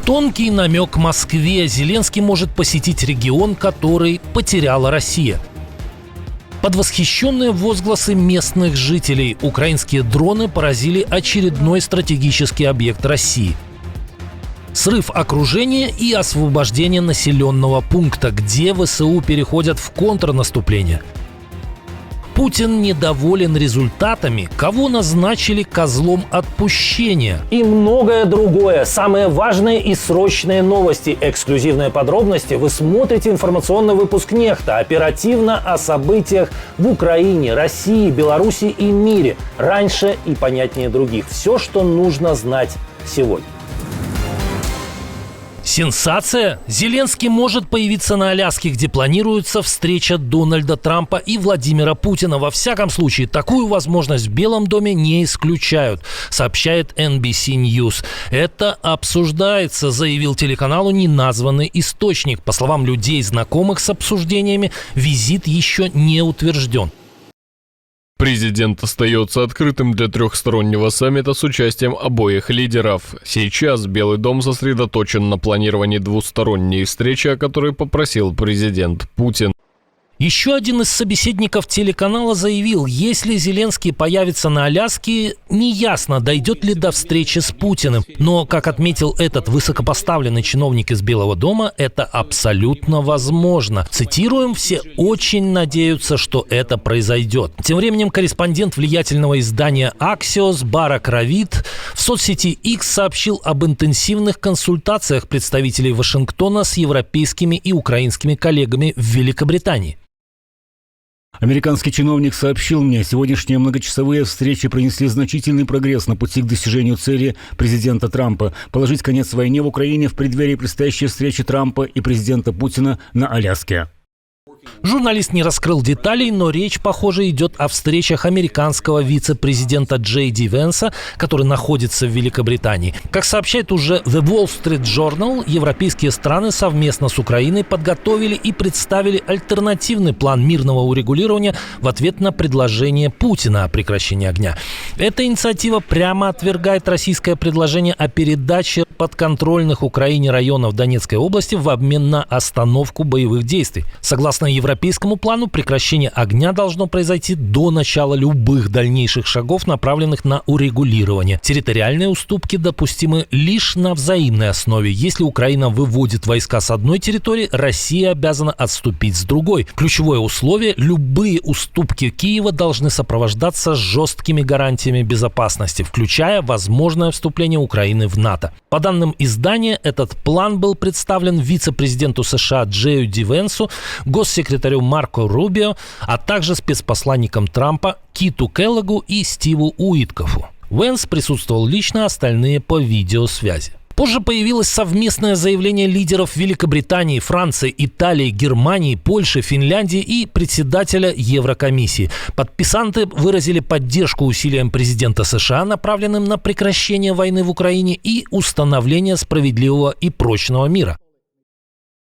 Тонкий намек Москве: Зеленский может посетить регион, который потеряла Россия. Под восхищенные возгласы местных жителей украинские дроны поразили очередной стратегический объект России. Срыв окружения и освобождение населенного пункта, где ВСУ переходят в контрнаступление. Путин недоволен результатами, кого назначили козлом отпущения. И многое другое. Самые важные и срочные новости. Эксклюзивные подробности вы смотрите информационный выпуск «Нехта». Оперативно о событиях в Украине, России, Беларуси и мире. Раньше и понятнее других. Все, что нужно знать сегодня. Сенсация! Зеленский может появиться на Аляске, где планируется встреча Дональда Трампа и Владимира Путина. Во всяком случае, такую возможность в Белом доме не исключают, сообщает NBC News. Это обсуждается, заявил телеканалу неназванный источник. По словам людей, знакомых с обсуждениями, визит еще не утвержден. Президент остается открытым для трехстороннего саммита с участием обоих лидеров. Сейчас Белый дом сосредоточен на планировании двусторонней встречи, о которой попросил президент Путин. Еще один из собеседников телеканала заявил, если Зеленский появится на Аляске, неясно, дойдет ли до встречи с Путиным. Но, как отметил этот высокопоставленный чиновник из Белого дома, это абсолютно возможно. Цитируем: «Все очень надеются, что это произойдет». Тем временем корреспондент влиятельного издания Axios Барак Равид в соцсети X сообщил об интенсивных консультациях представителей Вашингтона с европейскими и украинскими коллегами в Великобритании. Американский чиновник сообщил мне, сегодняшние многочасовые встречи принесли значительный прогресс на пути к достижению цели президента Трампа – положить конец войне в Украине в преддверии предстоящей встречи Трампа и президента Путина на Аляске. Журналист не раскрыл деталей, но речь, похоже, идет о встречах американского вице-президента Джей Ди Венса, который находится в Великобритании. Как сообщает уже The Wall Street Journal, европейские страны совместно с Украиной подготовили и представили альтернативный план мирного урегулирования в ответ на предложение Путина о прекращении огня. Эта инициатива прямо отвергает российское предложение о передаче подконтрольных Украине районов Донецкой области в обмен на остановку боевых действий. Согласно европейскому плану, прекращение огня должно произойти до начала любых дальнейших шагов, направленных на урегулирование. Территориальные уступки допустимы лишь на взаимной основе. Если Украина выводит войска с одной территории, Россия обязана отступить с другой. Ключевое условие – любые уступки Киева должны сопровождаться жесткими гарантиями безопасности, включая возможное вступление Украины в НАТО. По данным издания, этот план был представлен вице-президенту США Джею Ди Венсу, госсекретарю Марко Рубио, а также спецпосланникам Трампа Киту Келлогу и Стиву Уиткофу. Венс присутствовал лично, остальные по видеосвязи. Позже появилось совместное заявление лидеров Великобритании, Франции, Италии, Германии, Польши, Финляндии и председателя Еврокомиссии. Подписанты выразили поддержку усилиям президента США, направленным на прекращение войны в Украине и установление справедливого и прочного мира.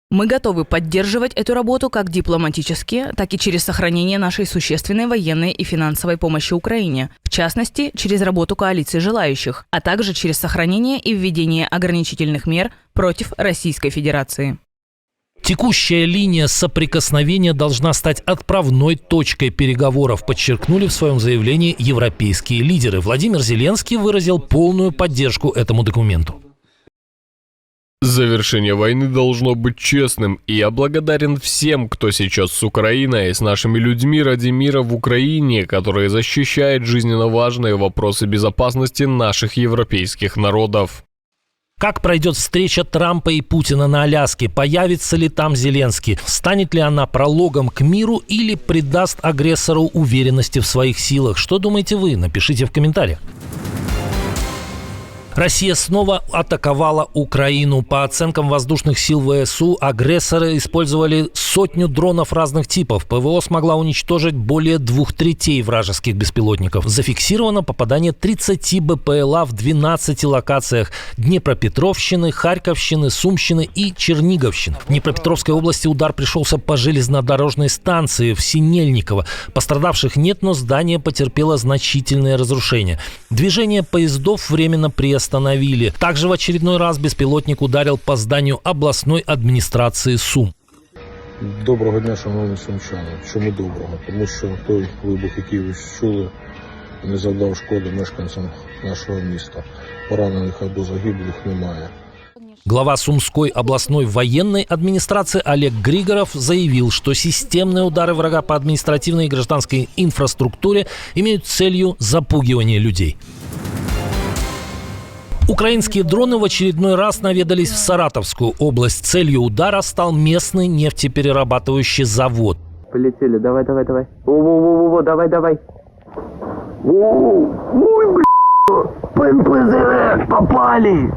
Мы готовы поддерживать эту работу как дипломатически, так и через сохранение нашей существенной военной и финансовой помощи Украине, в частности, через работу коалиции желающих, а также через сохранение и введение ограничительных мер против Российской Федерации. Текущая линия соприкосновения должна стать отправной точкой переговоров, подчеркнули в своем заявлении европейские лидеры. Владимир Зеленский выразил полную поддержку этому документу. Завершение войны должно быть честным, и я благодарен всем, кто сейчас с Украиной, с нашими людьми ради мира в Украине, которые защищают жизненно важные вопросы безопасности наших европейских народов. Как пройдет встреча Трампа и Путина на Аляске? Появится ли там Зеленский? Станет ли она прологом к миру или придаст агрессору уверенности в своих силах? Что думаете вы? Напишите в комментариях. Россия снова атаковала Украину. По оценкам воздушных сил ВСУ, агрессоры использовали сотню дронов разных типов. ПВО смогла уничтожить более 2/3 вражеских беспилотников. Зафиксировано попадание 30 БПЛА в 12 локациях Днепропетровщины, Харьковщины, Сумщины и Черниговщины. В Днепропетровской области удар пришелся по железнодорожной станции в Синельниково. Пострадавших нет, но здание потерпело значительные разрушения. Движение поездов временно приостановили. Также в очередной раз беспилотник ударил по зданию областной адміністрації Сум. Доброго дня, шановні сумчани. Чому доброго? Тому що той вибух, який ви чули, не завдав шкоди мешканцям нашого міста. Поранених або загиблих немає. Глава Сумской областной военной администрации Олег Григоров заявил, что системные удары врага по административной и гражданской инфраструктуре имеют целью запугивания людей. Украинские дроны в очередной раз наведались в Саратовскую область. Целью удара стал местный нефтеперерабатывающий завод. Полетели, давай. Во, давай. Ой, по НПЗ попали.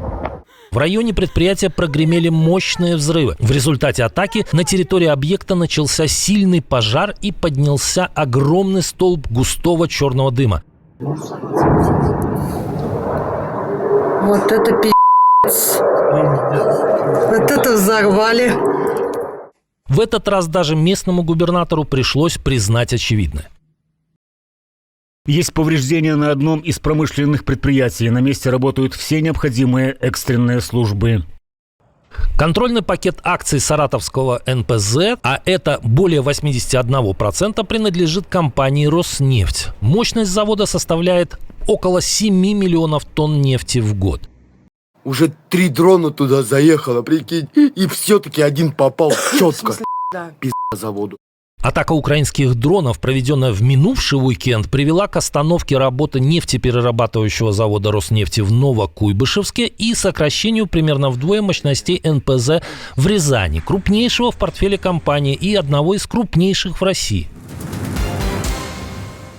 В районе предприятия прогремели мощные взрывы. В результате атаки на территории объекта начался сильный пожар и поднялся огромный столб густого черного дыма. Вот это пи***ц. Вот это взорвали. В этот раз даже местному губернатору пришлось признать очевидное. Есть повреждения на одном из промышленных предприятий. На месте работают все необходимые экстренные службы. Контрольный пакет акций саратовского НПЗ, а это более 81%, принадлежит компании «Роснефть». Мощность завода составляет около 7 миллионов тонн нефти в год. Уже 3 дрона туда заехало, прикинь, и все-таки один попал четко. Пизда заводу. Атака украинских дронов, проведенная в минувший уикенд, привела к остановке работы нефтеперерабатывающего завода «Роснефти» в Новокуйбышевске и сокращению примерно вдвое мощностей НПЗ в Рязани, крупнейшего в портфеле компании и одного из крупнейших в России.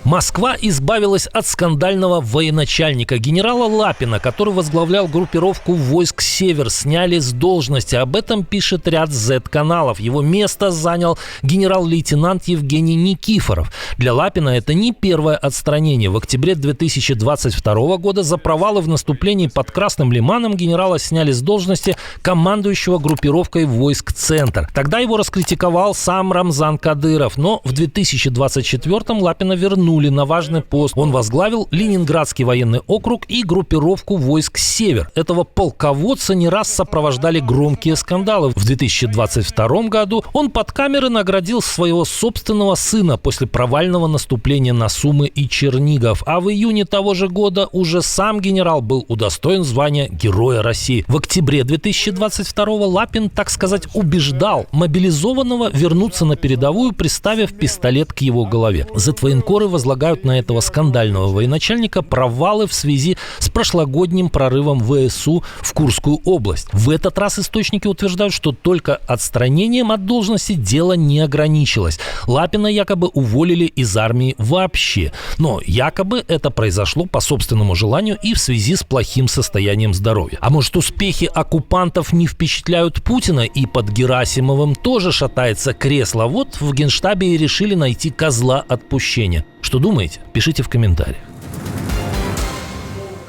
Москва избавилась от скандального военачальника генерала Лапина, который возглавлял группировку войск «Север». Сняли с должности. Об этом пишет ряд Z-каналов. Его место занял генерал-лейтенант Евгений Никифоров. Для Лапина это не первое отстранение. В октябре 2022 года за провалы в наступлении под Красным Лиманом генерала сняли с должности командующего группировкой войск «Центр». Тогда его раскритиковал сам Рамзан Кадыров. Но в 2024-м Лапина вернули на важный пост. Он возглавил Ленинградский военный округ и группировку войск «Север». Этого полководца не раз сопровождали громкие скандалы. В 2022 году он под камеры наградил своего собственного сына после провального наступления на Сумы и Чернигов. А в июне того же года уже сам генерал был удостоен звания Героя России. В октябре 2022 Лапин, так сказать, убеждал мобилизованного вернуться на передовую, приставив пистолет к его голове. Z-военкоры возлагают на этого скандального военачальника провалы в связи с прошлогодним прорывом ВСУ в Курскую область. В этот раз источники утверждают, что только отстранением от должности дело не ограничилось. Лапина якобы уволили из армии вообще. Но якобы это произошло по собственному желанию и в связи с плохим состоянием здоровья. А может, успехи оккупантов не впечатляют Путина, и под Герасимовым тоже шатается кресло? Вот в Генштабе и решили найти козла отпущения. Что думаете? Пишите в комментариях.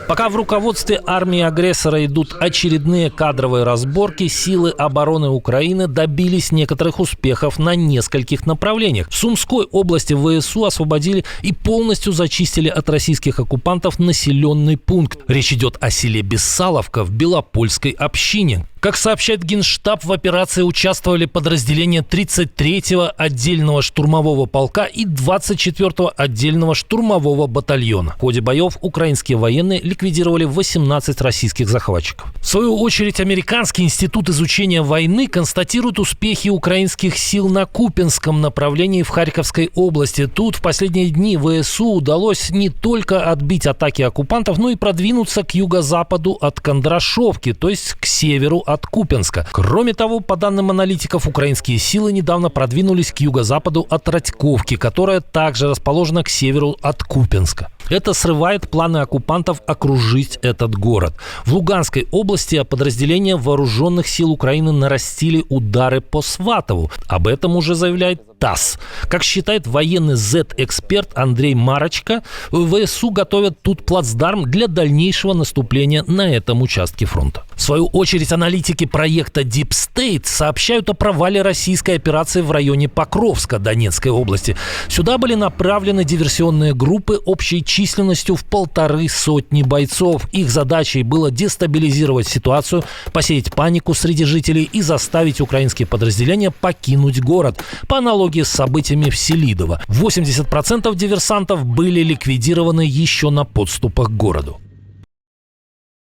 Пока в руководстве армии агрессора идут очередные кадровые разборки, силы обороны Украины добились некоторых успехов на нескольких направлениях. В Сумской области ВСУ освободили и полностью зачистили от российских оккупантов населенный пункт. Речь идет о селе Бессаловка в Белопольской общине. Как сообщает Генштаб, в операции участвовали подразделения 33-го отдельного штурмового полка и 24-го отдельного штурмового батальона. В ходе боев украинские военные ликвидировали 18 российских захватчиков. В свою очередь, Американский институт изучения войны констатирует успехи украинских сил на Купенском направлении в Харьковской области. Тут в последние дни ВСУ удалось не только отбить атаки оккупантов, но и продвинуться к юго-западу от Кондрашовки, то есть к северу от Купенска. Кроме того, по данным аналитиков, украинские силы недавно продвинулись к юго-западу от Радьковки, которая также расположена к северу от Купенска. Это срывает планы оккупантов окружить этот город. В Луганской области подразделения вооруженных сил Украины нарастили удары по Сватову. Об этом уже заявляет ТАСС. Как считает военный Z-эксперт Андрей Марочка, ВСУ готовят тут плацдарм для дальнейшего наступления на этом участке фронта. В свою очередь, аналитики проекта Deep State сообщают о провале российской операции в районе Покровска Донецкой области. Сюда были направлены диверсионные группы общей численностью в 150 бойцов. Их задачей было дестабилизировать ситуацию, посеять панику среди жителей и заставить украинские подразделения покинуть город. По аналогии с событиями в Селидово. 80% диверсантов были ликвидированы еще на подступах к городу.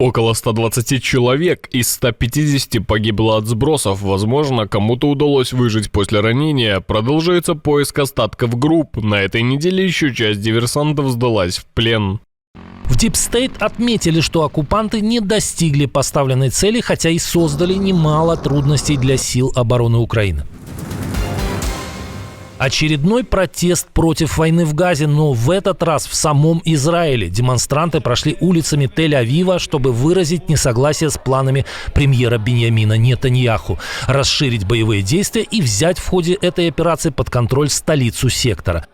Около 120 человек из 150 погибло от сбросов. Возможно, кому-то удалось выжить после ранения. Продолжается поиск остатков групп. На этой неделе еще часть диверсантов сдалась в плен. В Deep State отметили, что оккупанты не достигли поставленной цели, хотя и создали немало трудностей для сил обороны Украины. Очередной протест против войны в Газе, но в этот раз в самом Израиле. Демонстранты прошли улицами Тель-Авива, чтобы выразить несогласие с планами премьера Биньямина Нетаньяху, расширить боевые действия и взять в ходе этой операции под контроль столицу сектора.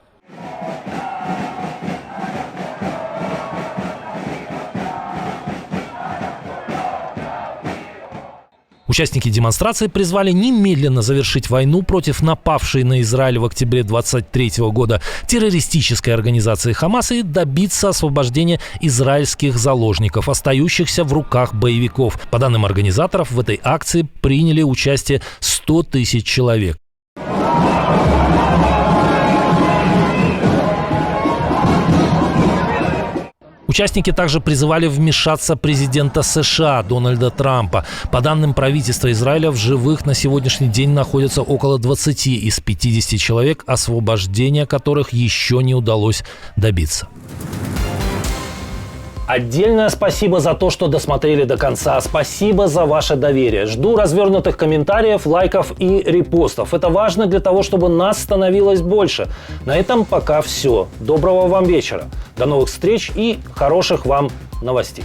Участники демонстрации призвали немедленно завершить войну против напавшей на Израиль в октябре 2023 года террористической организации Хамас и добиться освобождения израильских заложников, остающихся в руках боевиков. По данным организаторов, в этой акции приняли участие 100 тысяч человек. Участники также призывали вмешаться президента США Дональда Трампа. По данным правительства Израиля, в живых на сегодняшний день находятся около 20 из 50 человек, освобождения которых еще не удалось добиться. Отдельное спасибо за то, что досмотрели до конца. Спасибо за ваше доверие. Жду развернутых комментариев, лайков и репостов. Это важно для того, чтобы нас становилось больше. На этом пока все. Доброго вам вечера. До новых встреч и хороших вам новостей.